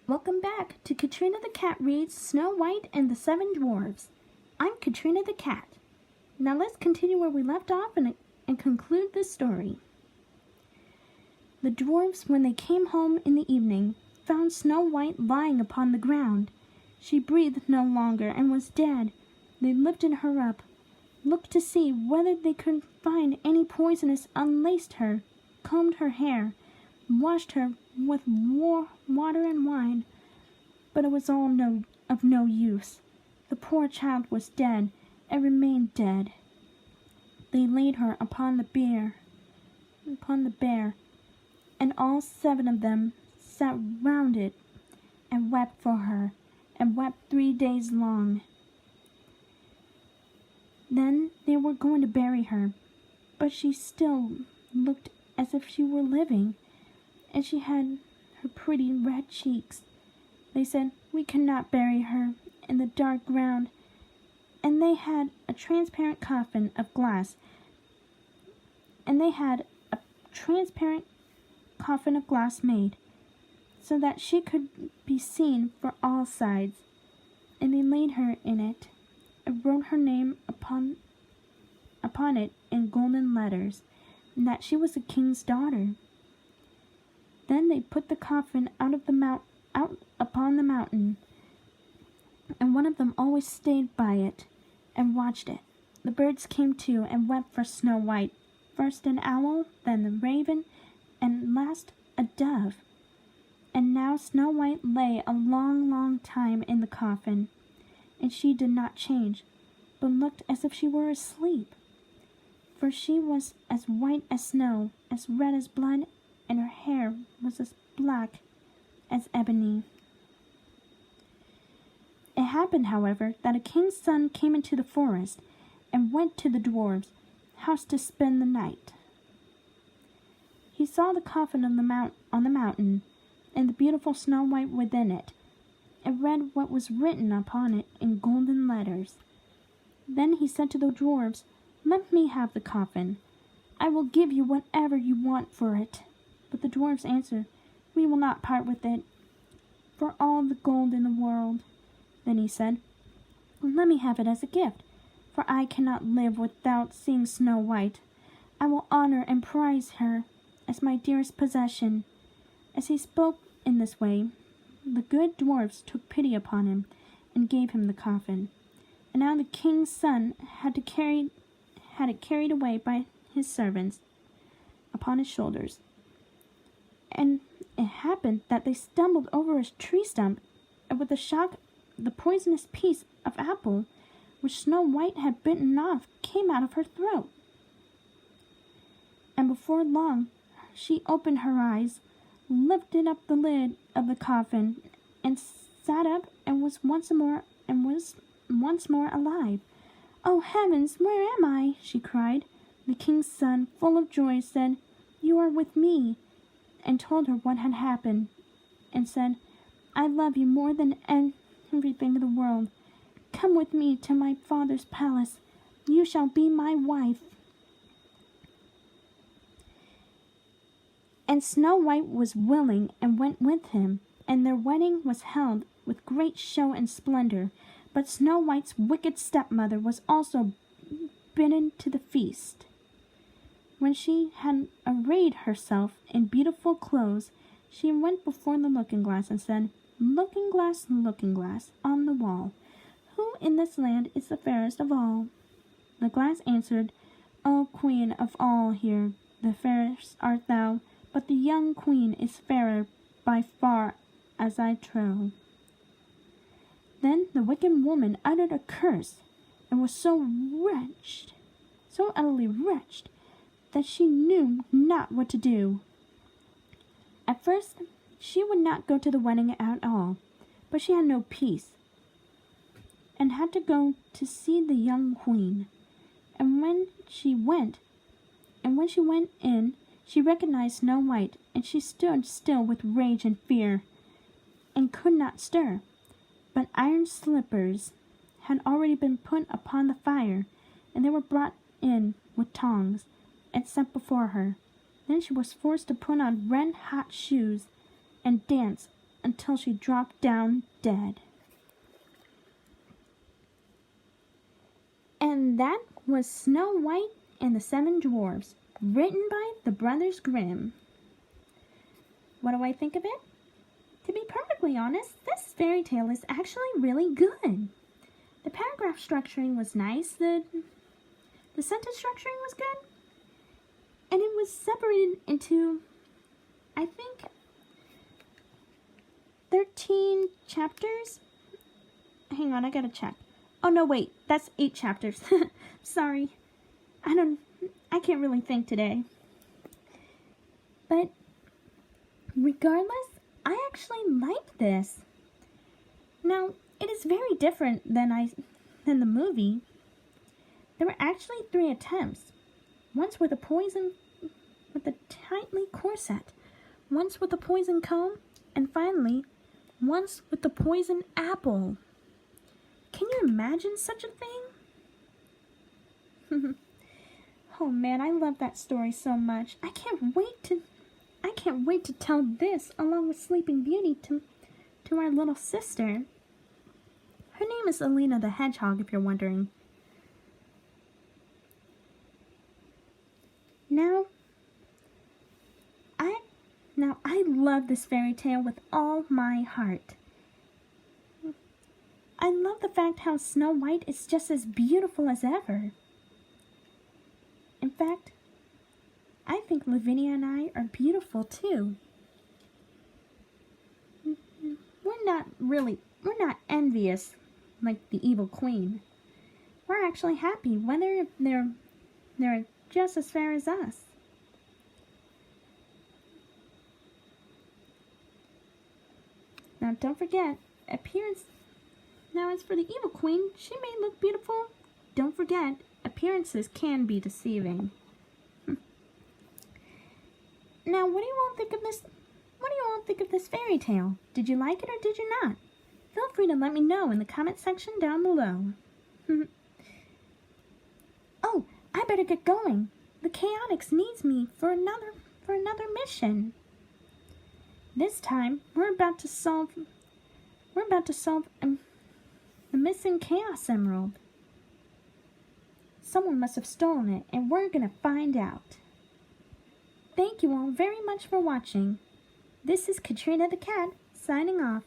Welcome back to Catrina the Cat reads Snow White and the Seven Dwarfs. I'm Catrina the Cat. Now let's continue where we left off and conclude this story. The dwarfs, when they came home in the evening, found Snow White lying upon the ground. She breathed no longer and was dead. They lifted her up, looked to see whether they could find any poisonous, unlaced her, combed her hair, washed her with water and wine, but it was all of no use. The poor child was dead and remained dead. They laid her upon the bear, and all 7 of them sat round it and wept for her, and wept 3 days long. Then they were going to bury her, but she still looked as if she were living, and she had her pretty red cheeks. They said, "We cannot bury her in the dark ground," and they had a transparent coffin of glass, made, so that she could be seen for all sides, and they laid her in it, and wrote her name upon it in golden letters, and that she was a king's daughter. Then they put the coffin out upon the mountain, and one of them always stayed by it and watched it. The birds came too and wept for Snow White, first an owl, then the raven, and last a dove. And now Snow White lay a long, long time in the coffin, and she did not change, but looked as if she were asleep. For she was as white as snow, as red as blood, and her hair was as black as ebony. It happened, however, that a king's son came into the forest and went to the dwarfs' house to spend the night. He saw the coffin on the mountain, and the beautiful Snow White within it, and read what was written upon it in golden letters. Then he said to the dwarfs, "Let me have the coffin. I will give you whatever you want for it." But the dwarfs answered, "We will not part with it for all the gold in the world." Then he said, "Let me have it as a gift, for I cannot live without seeing Snow White. I will honor and prize her as my dearest possession." As he spoke in this way, the good dwarfs took pity upon him and gave him the coffin. And now the king's son had it carried away by his servants upon his shoulders. And it happened that they stumbled over a tree stump, and with a shock the poisonous piece of apple which Snow White had bitten off came out of her throat. And before long she opened her eyes, lifted up the lid of the coffin, and sat up, and was once more alive. "Oh heavens, where am I?" she cried. The king's son, full of joy, said, "You are with me," and told her what had happened, and said, "I love you more than everything in the world. Come with me to my father's palace. You shall be my wife." And Snow White was willing and went with him, and their wedding was held with great show and splendor. But Snow White's wicked stepmother was also bidden to the feast. When she had arrayed herself in beautiful clothes, she went before the looking-glass and said, "Looking glass, on the wall, who in this land is the fairest of all?" The glass answered, "O queen of all here, the fairest art thou, but the young queen is fairer by far, as I trow." Then the wicked woman uttered a curse, and was so utterly wretched, that she knew not what to do. At first she would not go to the wedding at all, but she had no peace, and had to go to see the young queen. And when she went in, she recognized Snow White, and she stood still with rage and fear, and could not stir. But iron slippers had already been put upon the fire, and they were brought in with tongs, and set before her. Then she was forced to put on red-hot shoes, and dance until she dropped down dead. And that was Snow White and the Seven Dwarfs, written by the Brothers Grimm. What do I think of it? To be perfectly honest, this fairy tale is actually really good. The paragraph structuring was nice, the sentence structuring was good, and it was separated into, I think, 13 chapters. Hang on, I gotta check. Oh no, wait, that's 8 chapters. Sorry. I can't really think today. But regardless, I actually like this. Now, it is very different than the movie. There were actually 3 attempts. Once with a tightly corset, once with a poison comb, and finally, once with the poison apple. Can you imagine such a thing? Oh man, I love that story so much. I can't wait to tell this along with Sleeping Beauty to our little sister. Her name is Alina the Hedgehog, if you're wondering. Now I love this fairy tale with all my heart. I love the fact how Snow White is just as beautiful as ever. In fact, I think Lavinia and I are beautiful too. We're not envious like the evil queen. We're actually happy whether they're just as fair as us. Now don't forget, appearance. Now as for the evil queen, she may look beautiful. Don't forget, appearances can be deceiving. Now what do you all think of this? What do you all think of this fairy tale? Did you like it or did you not? Feel free to let me know in the comment section down below. Oh, I better get going. The Chaotix needs me for another mission. This time, we're about to solve the missing Chaos Emerald. Someone must have stolen it, and we're gonna find out. Thank you all very much for watching. This is Catrina the Cat, signing off.